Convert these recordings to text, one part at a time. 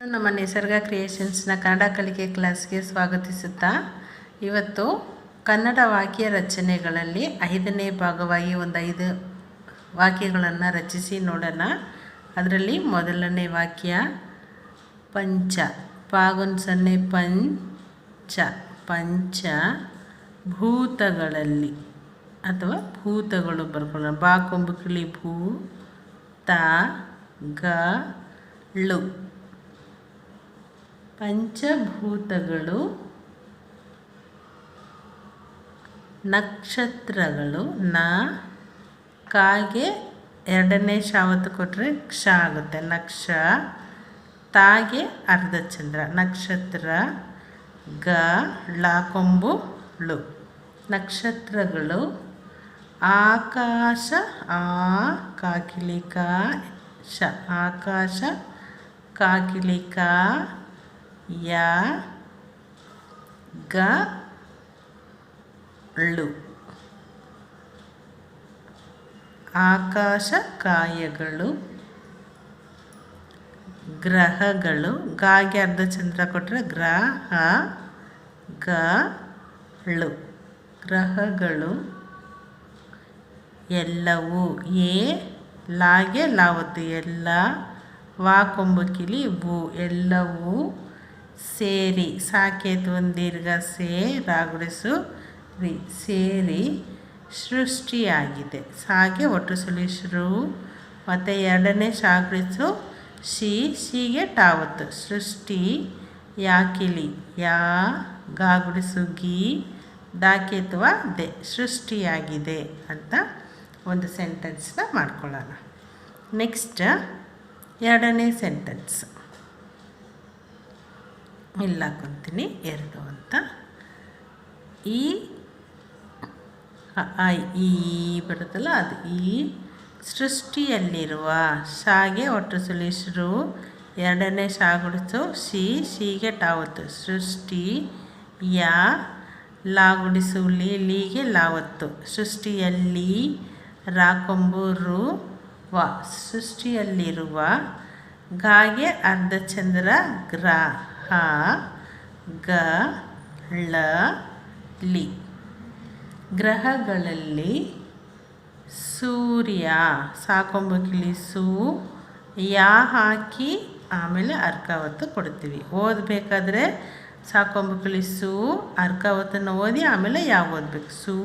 ನಮ್ಮ ನಿಸರ್ಗ ಕ್ರಿಯೇಷನ್ಸ್ನ ಕನ್ನಡ ಕಲಿಕೆ ಕ್ಲಾಸ್ಗೆ ಸ್ವಾಗತಿಸುತ್ತಾ ಇವತ್ತು ಕನ್ನಡ ವಾಕ್ಯ ರಚನೆಗಳಲ್ಲಿ 5ನೇ ಭಾಗವಾಗಿ ಒಂದು 5 ವಾಕ್ಯಗಳನ್ನು ರಚಿಸಿ ನೋಡೋಣ. ಅದರಲ್ಲಿ ಮೊದಲನೇ ವಾಕ್ಯ ಪಂಚ ಪಾಗೊಂದು ಪಂಚ ಪಂಚ ಭೂತಗಳಲ್ಲಿ ಅಥವಾ ಭೂತಗಳು ಬರ್ಕೊಳ್ಳೋಣ. ಬಾಕೊಂಬು ಕಿಳಿ ಭೂ ತ ಗ ಳು ಪಂಚಭೂತಗಳು ನಕ್ಷತ್ರಗಳು ನ ಕಾಗೆ ಎರಡನೇ ಶಾವತ್ತು ಕೊಟ್ಟರೆ ಕ್ಷ ಆಗುತ್ತೆ. ನಕ್ಷ ತಾಗೆ ಅರ್ಧಚಂದ್ರ ನಕ್ಷತ್ರ ಗ ಳಕೊಂಬು ಳು ನಕ್ಷತ್ರಗಳು ಆಕಾಶ ಆ ಕಾಕಿಲಿಕ ಶ ಆಕಾಶ ಕಾಕಿಲಿಕ ಯ ಗ ಳು ಆಕಾಶ ಕಾಯಗಳು ಗ್ರಹಗಳು ಗಾಗೆ ಅರ್ಧಚಂದ್ರ ಕೊಟ್ಟರೆ ಗ್ರಹ ಗ ಳು ಗ್ರಹಗಳು ಎಲ್ಲವೂ ಏ ಲಾಗೆ ಲಾವತ್ತು ಎಲ್ಲ ವಾಕೊಂಬು ಕಿಲಿ ಭೂ ಎಲ್ಲವೂ ಸೇರಿ ಸಾಕೇತು ಒಂದು ದೀರ್ಘ ಸೇ ರಾಗುಡಿಸು ರಿ ಸೇರಿ ಸೃಷ್ಟಿಯಾಗಿದೆ. ಸಾಗೆ ಒಟ್ಟು ಸುಳಿ ಶ್ರು ಮತ್ತು ಎರಡನೇ ಶಾಗುಡಿಸು ಶಿಗೆ ಟಾವತ್ತು ಸೃಷ್ಟಿ ಯಾಕಿಲಿ ಯಾ ಗಾಗುಡಿಸು ಗಿ ದಾಕೇತುವ ದೆ ಸೃಷ್ಟಿಯಾಗಿದೆ ಅಂತ ಒಂದು ಸೆಂಟೆನ್ಸ್ನ ಮಾಡ್ಕೊಳ್ಳೋಣ. ನೆಕ್ಸ್ಟ್ ಎರಡನೇ ಸೆಂಟೆನ್ಸ್ ಇಲ್ಲ ಹಾಕ್ಕೊತೀನಿ 2 ಅಂತ ಈ ಈ ಬರುತ್ತಲ್ಲ ಅದು ಈ ಸೃಷ್ಟಿಯಲ್ಲಿರುವ ಶಾಗೆ ಒಟ್ಟು ಸುಳಿ ಶ್ರು ಎರಡನೇ ಶಾಗುಡಿಸು ಶಿಗೆ ಟಾವತ್ತು ಸೃಷ್ಟಿ ಯಾ ಲಾಗುಡಿಸು ಲೀಗೆ ಲಾವತ್ತು ಸೃಷ್ಟಿಯಲ್ಲಿ ರಾಕೊಂಬು ರು ವ ಸೃಷ್ಟಿಯಲ್ಲಿರುವ ಗಾಗೆ ಅರ್ಧಚಂದ್ರ ಗ್ರಹ ಗ ಳ ಲಿ ಗ್ರಹಗಳಲ್ಲಿ ಸೂರ್ಯ ಸಾಕೊಂಬು ಕಿಳಿಸು ಯಾ ಹಾಕಿ ಆಮೇಲೆ ಅರ್ಕಾವತ್ತು ಕೊಡ್ತೀವಿ. ಓದಬೇಕಾದ್ರೆ ಸಾಕೊಂಬು ಕಿಳಿಸು ಅರ್ಕಾವತ್ತನ್ನು ಓದಿ ಆಮೇಲೆ ಯಾವ ಓದಬೇಕು ಸೂ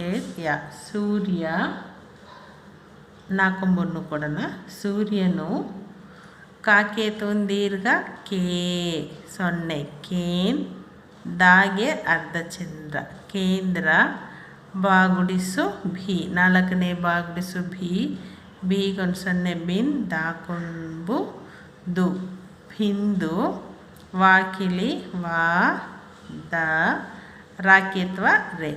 ಎ ಯಾ ಸೂರ್ಯ ನಾಕೊಂಬನ್ನು ಕೊಡೋಣ. ಸೂರ್ಯನು ಕಾಕೇತು ದೀರ್ಘ ಕೇ 0 ಕೇನ್ ದಾಗೆ ಅರ್ಧಚಂದ್ರ ಕೇಂದ್ರ ಬಾಗುಡಿಸು ಭಿ 4ನೇ ಬಾಗುಡಿಸು ಭಿ ಬೀಗೊಂದು 0 ಬಿನ್ ದಾಕೊಂಬು ದು ಬಿಂದು ವಾಕಿಲಿ ವಾ ದ ರಾಕೇತ್ವ ರೇ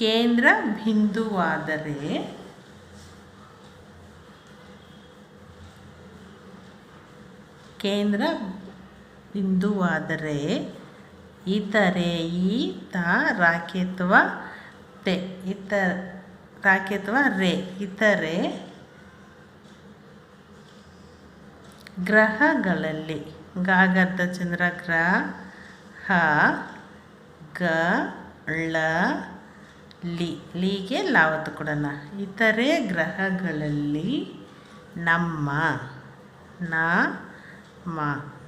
ಕೇಂದ್ರ ಬಿಂದುವಾದರೆ ಕೇಂದ್ರ ಬಿಂದುವಾದರೆ ಇತರೆ ಈ ತ ರಾಕೇತ್ವ ತೆ ರಾಕೇತ್ವ ರೇ ಇತರೆ ಗ್ರಹಗಳಲ್ಲಿ ಗಾಗರ್ಧ ಚಂದ್ರ ಗ್ರಹ ಗ ಳ ಲಿಗೆ ಲಾವತ್ತು ಕೊಡೋಣ. ಇತರೆ ಗ್ರಹಗಳಲ್ಲಿ ನಮ್ಮ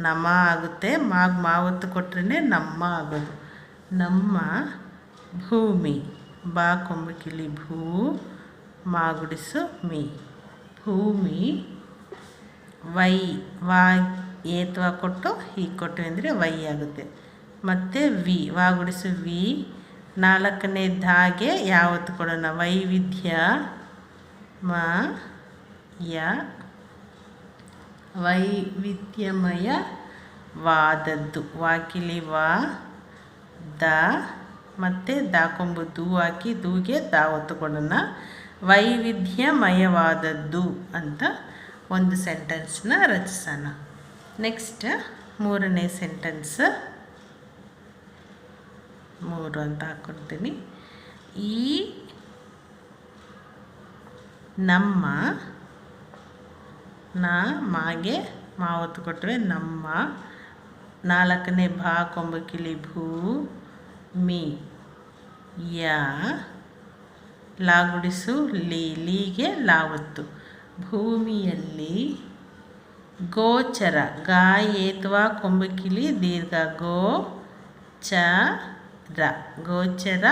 ನಮ್ಮ ಆಗುತ್ತೆ ಮಾವತ್ತು ಕೊಟ್ರೇ ನಮ್ಮ ಆಗೋದು. ನಮ್ಮ ಭೂಮಿ ಬಾಕೊಂಬು ಕಿಳಿ ಭೂ ಮಾಗುಡಿಸು ಮೀ ಭೂಮಿ ವೈ ವಾ ಏತ್ವ ಕೊಟ್ಟು ಹೀಗೆ ಕೊಟ್ಟು ಅಂದರೆ ವೈ ಆಗುತ್ತೆ. ಮತ್ತು ವಿ ವಾಗುಡಿಸು ವಿ 4ನೇ ಧಾಗೆ ಯಾವತ್ತು ಕೊಡೋಣ ವೈವಿಧ್ಯ ವೈವಿಧ್ಯಮಯವಾದದ್ದು ವಾಕಿಲಿ ವಾ ದ ಮತ್ತು ದಾಕೊಂಬು ದೂ ಹಾಕಿ ದೂಗೆ ದಾವತ್ತು ಕೊಡೋಣ. ವೈವಿಧ್ಯಮಯವಾದದ್ದು ಅಂತ ಒಂದು ಸೆಂಟೆನ್ಸ್ನ ರಚಿಸೋಣ. ನೆಕ್ಸ್ಟ್ 3ನೇ ಸೆಂಟೆನ್ಸ್ 3 ಅಂತ ಹಾಕ್ಕೊಡ್ತೀನಿ. ಈ ನಮ್ಮ ನ ಮಾಗೆ ಮಾವತ್ತು ಕೊಟ್ಟರೆ ನಮ್ಮ. ನಾಲ್ಕನೇ ಭಾ ಕೊಂಬಕಿಲಿ ಭೂ ಮಿ ಯಾ ಲಾಗುಡಿಸು ಲೀಗೆ ಲಾವತ್ತು. ಭೂಮಿಯಲ್ಲಿ ಗೋಚರ ಗಾ ಏತ್ವ ಕೊಂಬಕಿಲಿ ದೀರ್ಘ ಗೋ ಚ ರ ಗೋಚರ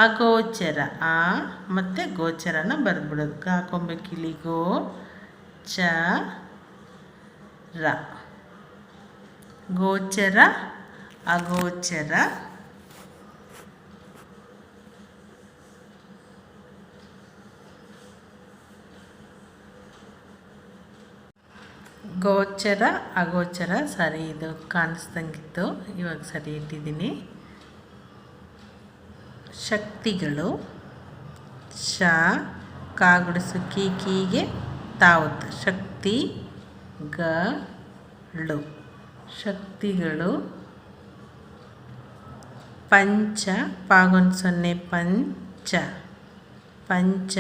ಅಗೋಚರ ಆ ಮತ್ತು ಗೋಚರನ ಬರೆದ್ಬಿಡೋದು. ಗಾ ಕೊಂಬಕಿಲಿ ಗೋ ಚ ರ ಗೋಚರ ಅಗೋಚರ. ಗೋಚರ ಅಗೋಚರ ಸರಿ, ಇದು ಕಾಣಿಸ್ದಂಗಿತ್ತು, ಇವಾಗ ಸರಿ ಇಟ್ಟಿದ್ದೀನಿ. ಶಕ್ತಿಗಳು ಶ ಕಾಗುಡಿಸು ಕೀಗೆ ತಾವತ್ತು ಶಕ್ತಿ ಗಳು ಶಕ್ತಿಗಳು. ಪಂಚ ಪಾಗೊಂದು ಸೊನ್ನೆ ಪಂಚ ಪಂಚ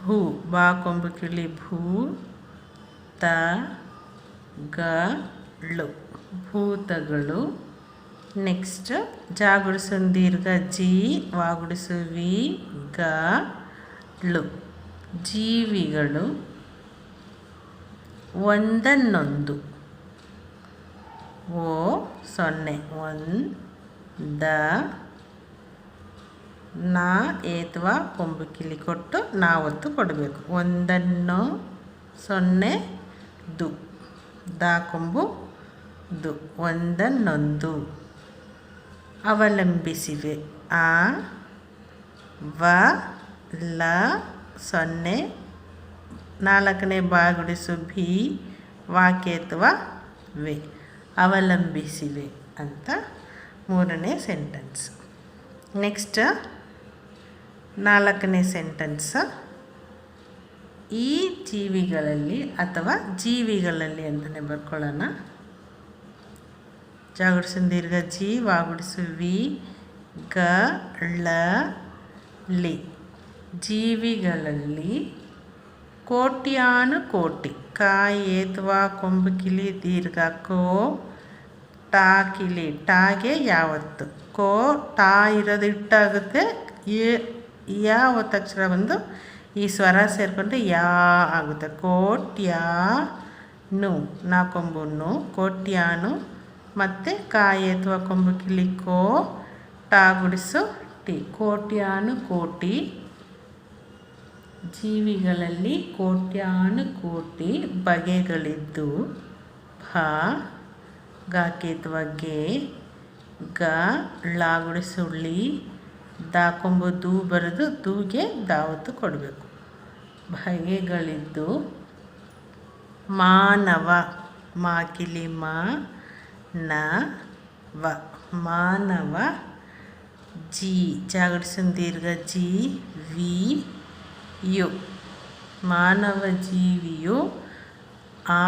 ಭೂ ಬಾ ಕೊಂಬಕಿಳಿ ಭೂ ತ ಗಳು ಭೂತಗಳು. ನೆಕ್ಸ್ಟ್ ಜಾಗುಡಿಸು ದೀರ್ಘ ಜಿ ವಾಗುಡಿಸು ವಿ ಗಳು ಜೀವಿಗಳು. ಒಂದನ್ನೊಂದು ಓ ಸೊನ್ನೆ ಒಂದ ನಾ ಏತ್ವ ಕೊಂಬಕಿಲಿ ಕೊಟ್ಟು ನಾವತ್ತು ಕೊಡಬೇಕು. ಒಂದನ್ನು ಸೊನ್ನೆ ದು ದಾ ಕೊಂಬು ದು ಒಂದನ್ನೊಂದು. ಅವಲಂಬಿಸಿವೆ ಆ ವ ಲ ಸೊನ್ನೆ ನಾಲ್ಕನೇ ಬಾಗುಡಿಸು ಭಿ ವಾಕೇತ್ವ ವೆ ಅವಲಂಬಿಸಿವೆ ಅಂತ ಮೂರನೇ ಸೆಂಟೆನ್ಸ್. ನೆಕ್ಸ್ಟ್ ನಾಲ್ಕನೇ ಸೆಂಟೆನ್ಸ್. ಈ ಜೀವಿಗಳಲ್ಲಿ ಅಥವಾ ಜೀವಿಗಳಲ್ಲಿ ಅಂತಲೇ ಬರ್ಕೊಳ್ಳೋಣ. ಜಾಗುಡಿಸು ದೀರ್ಘ ಜಿ ವಾಗುಡಿಸು ವಿ ಲಿ ಜೀವಿಗಳಲ್ಲಿ ಕೋಟ್ಯಾನು ಕೋಟಿ ಕಾ ಏತ್ವ ಕೊಂಬಕಿಲಿ ದೀರ್ಘ ಕೋ ಟಾ ಕಿಲಿ ಟಾಗೆ ಯಾವತ್ತು ಕೋ ಟಾ ಇರೋದು ಇಟ್ಟಾಗುತ್ತೆ. ಯಾ ಒತ್ತಕ್ಷರ ಬಂದು ಈ ಸ್ವರ ಸೇರಿಕೊಂಡು ಯಾ ಆಗುತ್ತೆ. ಕೋಟ್ಯಾನು ನಾ ಕೊಂಬುನು ಕೋಟ್ಯಾನು ಮತ್ತು ಕಾಯೇತ್ವ ಕೊಂಬಕಿಲಿ ಕೋ ಟಾ ಗುಡಿಸು ಟಿ ಕೋಟ್ಯಾನು ಕೋಟಿ. ಜೀವಿಗಳಲ್ಲಿ ಕೋಟ್ಯಾನು ಕೋಟಿ ಬಗೆಗಳಿದ್ದು ಭಾ ಗಾಕೇತ್ವ ಗೆ ಗ ಳಾಗುಡಿಸುಳ್ಳಿ ದಾ ಕೊಂಬು ದೂ ಬರೆದು ದೂಗೆ ದಾವತ್ತು ಕೊಡಬೇಕು. ಬಗೆಗಳಿದ್ದು ಮಾನವ ಮಾಕಿಲಿ ಮಾ ನ ವ ಮಾನವ. ಜಿ ಜಾಗಡಿಸು ದೀರ್ಘ ಜಿ ವಿ ಯು ಮಾನವ ಜೀವಿಯು. ಆ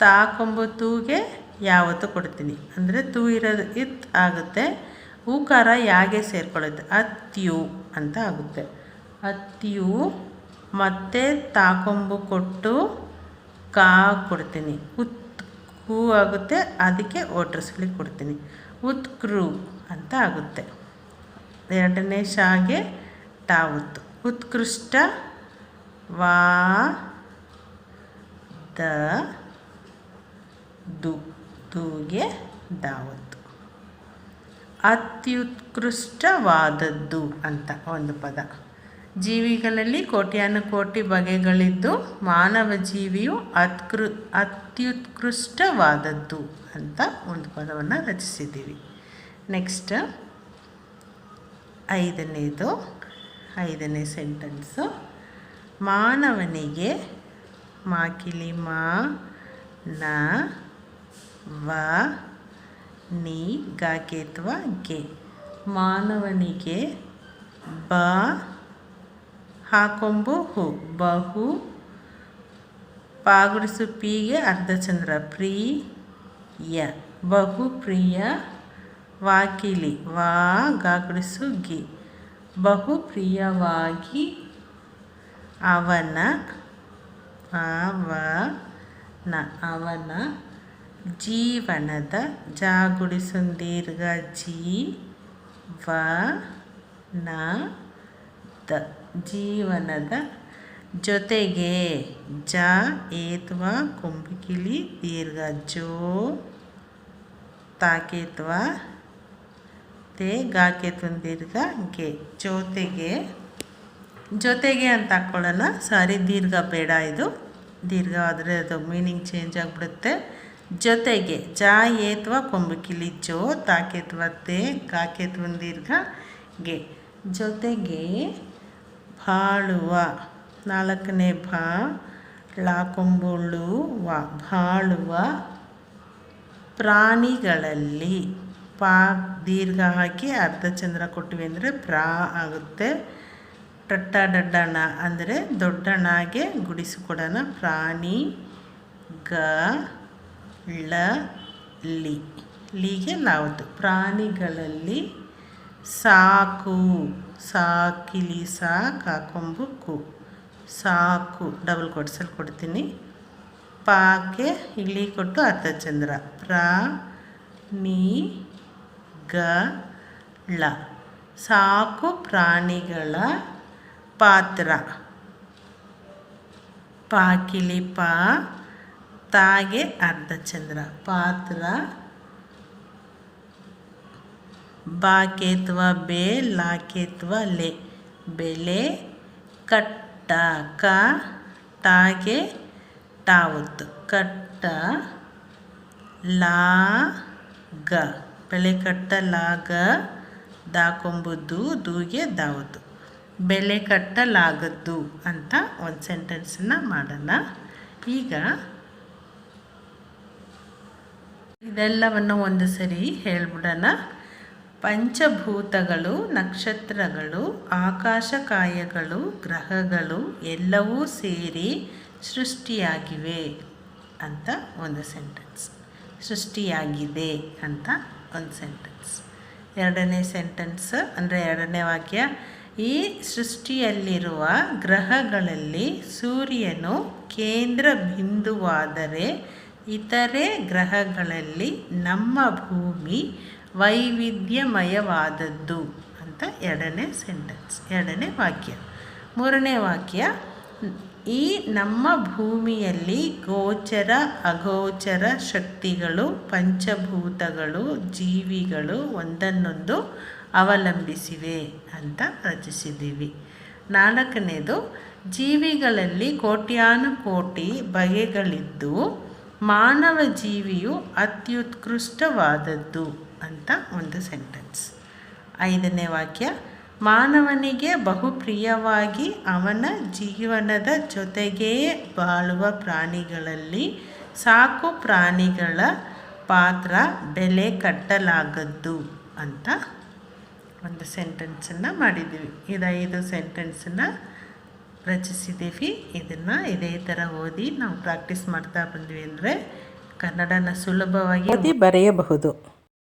ತಾ ಕೊಂಬು ತೂಗೆ ಯಾವತ್ತು ಕೊಡ್ತೀನಿ ಅಂದರೆ ತೂ ಇರೋದು ಇತ್ ಆಗುತ್ತೆ. ಹೂಕಾರ ಯಾಗೆ ಸೇರ್ಕೊಳ್ಳುತ್ತೆ ಅತ್ಯು ಅಂತ ಆಗುತ್ತೆ. ಅತ್ಯು ಮತ್ತು ತಾಕೊಂಬು ಕೊಟ್ಟು ಕಾ ಕೊಡ್ತೀನಿ. ಹೂ ಆಗುತ್ತೆ, ಅದಕ್ಕೆ ಓಟ್ರಸ್ಲಿಕ್ಕೆ ಕೊಡ್ತೀನಿ. ಉತ್ಕೃ ಅಂತ ಆಗುತ್ತೆ. ಎರಡನೇ ಶಾಗೆ ಟಾವತ್ತು. ಉತ್ಕೃಷ್ಟ ವಾ ದ ದೂಗೆ ದಾವತ್ತು. ಅತ್ಯುತ್ಕೃಷ್ಟವಾದದ್ದು ಅಂತ ಒಂದು ಪದ. ಜೀವಿಗಳಲ್ಲಿ ಕೋಟ್ಯಾನು ಕೋಟಿ ಬಗೆಗಳಿದ್ದು ಮಾನವ ಜೀವಿಯು ಅತ್ಯುತ್ಕೃಷ್ಟವಾದದ್ದು ಅಂತ ಒಂದು ಪದವನ್ನು ರಚಿಸಿದ್ದೀವಿ. ನೆಕ್ಸ್ಟ್ ಐದನೇ ಸೆಂಟೆನ್ಸು. ಮಾನವನಿಗೆ ಮಾಕಿಲಿ ಮಾ ನ ವ ನೀ ಗಾಕೇತ್ವ ಗೆ ಮಾನವನಿಗೆ ಬ ಹಾಕೊಂಬು ಹು ಬಹು ಪಾಗುಡಿಸು ಪಿಗೆ ಅರ್ಧಚಂದ್ರ ಪ್ರಿಯ ಬಹು ಪ್ರಿಯ. ವಾಕಿಲಿ ವಾ ಗಾಗುಡಿಸು ಗಿ ಬಹು ಪ್ರಿಯವಾಗಿ ಅವನ ಅವನ ಜೀವನದ ಜಾಗುಡಿಸುನ್ ದೀರ್ಘ ಜೀವನದ ಜೊತೆಗೆ ಏತ್ವ ಕೊಂಬುಕಿಲಿ ದೀರ್ಘ ಜೋ ತಾಕೇತ್ವ ತೇ ಗಾಕೇತ್ವ ದೀರ್ಘ ಗೆ ಜೊತೆಗೆ ಅಂತ ಹಾಕ್ಕೊಳ್ಳೋಣ. ಸಾರಿ, ದೀರ್ಘ ಬೇಡ, ಇದು ದೀರ್ಘ ಆದರೆ ಅದು ಮೀನಿಂಗ್ ಚೇಂಜ್ ಆಗಿಬಿಡುತ್ತೆ. ಜೊತೆಗೆ ಏತ್ವ ಕೊಂಬುಕಿಲಿ ಜೋ ತಾಕೇತ್ವ ತೇ ಗಾಕೇತ್ವ ದೀರ್ಘ ಗೆ ಜೊತೆಗೆ ಬಾಳುವ 4ನೇ ಕೊಂಬುಳು ಬಾಳುವ ಪ್ರಾಣಿಗಳಲ್ಲಿ ದೀರ್ಘ ಹಾಕಿ ಅರ್ಧಚಂದ್ರ ಕೊಟ್ಟಿವಿ ಅಂದರೆ ಆಗುತ್ತೆ. ಡಡ್ಡಣ ಅಂದರೆ ದೊಡ್ಡಣಗೆ ಗುಡಿಸಿಕೊಡೋಣ. ಲಿಗೆ ಲಾವುದು ಪ್ರಾಣಿಗಳಲ್ಲಿ ಸಾಕು ಸಾಕಿಲಿ ಕಾಕೊಂಬು ಸಾಕು ಡಬಲ್ ಕೊಡ್ಸಲ್ಲಿ ಕೊಡ್ತೀನಿ. ಪಾಕೆ ಇಲಿ ಕೊಟ್ಟು ಅರ್ಧಚಂದ್ರ ಸಾಕು ಪ್ರಾಣಿಗಳ ಪಾತ್ರ ಪಾಕಿಲಿ ತಾಗೆ ಅರ್ಧಚಂದ್ರ ಪಾತ್ರ ಬಾಕೇತ್ವ ಬೇ ಲಾಕೇತ್ವ ಲೆ ಬೆಲೆ ಕಟ್ಟ ಟಾಗೆ ಟಾವತ್ತು ಕಟ್ಟ ಬೆಲೆ ಕಟ್ಟಲಾಗ ದಾಕೊಂಬುದು ದೂಗೆ ದಾವತ್ತು ಬೆಲೆ ಕಟ್ಟಲಾಗದ್ದು ಅಂತ ಒಂದು ಸೆಂಟೆನ್ಸನ್ನು ಮಾಡೋಣ. ಈಗ ಇದೆಲ್ಲವನ್ನು ಒಂದು ಸರಿ ಹೇಳ್ಬಿಡೋಣ. ಪಂಚಭೂತಗಳು, ನಕ್ಷತ್ರಗಳು, ಆಕಾಶಕಾಯಗಳು, ಗ್ರಹಗಳು ಎಲ್ಲವೂ ಸೇರಿ ಸೃಷ್ಟಿಯಾಗಿವೆ ಅಂತ ಒಂದು ಸೆಂಟೆನ್ಸ್. ಸೃಷ್ಟಿಯಾಗಿದೆ ಅಂತ ಒಂದು ಸೆಂಟೆನ್ಸ್. ಎರಡನೇ ಸೆಂಟೆನ್ಸ್ ಅಂದರೆ ಎರಡನೇ ವಾಕ್ಯ, ಈ ಸೃಷ್ಟಿಯಲ್ಲಿರುವ ಗ್ರಹಗಳಲ್ಲಿ ಸೂರ್ಯನು ಕೇಂದ್ರ ಬಿಂದುವಾದರೆ ಇತರೆ ಗ್ರಹಗಳಲ್ಲಿ ನಮ್ಮ ಭೂಮಿ ವೈವಿಧ್ಯಮಯವಾದದ್ದು ಅಂತ ಎರಡನೇ ಸೆಂಟೆನ್ಸ್, ಎರಡನೇ ವಾಕ್ಯ. ಮೂರನೇ ವಾಕ್ಯ, ಈ ನಮ್ಮ ಭೂಮಿಯಲ್ಲಿ ಗೋಚರ ಅಗೋಚರ ಶಕ್ತಿಗಳು, ಪಂಚಭೂತಗಳು, ಜೀವಿಗಳು ಒಂದನ್ನೊಂದು ಅವಲಂಬಿಸಿವೆ ಅಂತ ರಚಿಸಿದ್ದೀವಿ. ನಾಲ್ಕನೇದು, ಜೀವಿಗಳಲ್ಲಿ ಕೋಟ್ಯಾನುಕೋಟಿ ಬಗೆಗಳಿದ್ದು ಮಾನವ ಜೀವಿಯು ಅತ್ಯುತ್ಕೃಷ್ಟವಾದದ್ದು ಅಂತ ಒಂದು ಸೆಂಟೆನ್ಸ್. ಐದನೇ ವಾಕ್ಯ, ಮಾನವನಿಗೆ ಬಹುಪ್ರಿಯವಾಗಿ ಅವನ ಜೀವನದ ಜೊತೆಗೇ ಬಾಳುವ ಪ್ರಾಣಿಗಳಲ್ಲಿ ಸಾಕು ಪ್ರಾಣಿಗಳ ಪಾತ್ರ ಬೆಲೆ ಕಟ್ಟಲಾಗದ್ದು ಅಂತ ಒಂದು ಸೆಂಟೆನ್ಸನ್ನು ಮಾಡಿದ್ದೀವಿ. 5 ಸೆಂಟೆನ್ಸನ್ನು ರಚಿಸಿದ್ದೀವಿ. ಇದನ್ನು ಇದೇ ಥರ ಓದಿ ನಾವು ಪ್ರಾಕ್ಟೀಸ್ ಮಾಡ್ತಾ ಬಂದ್ವಿ ಅಂದರೆ ಕನ್ನಡನ ಸುಲಭವಾಗಿ ಓದಿ ಬರೆಯಬಹುದು.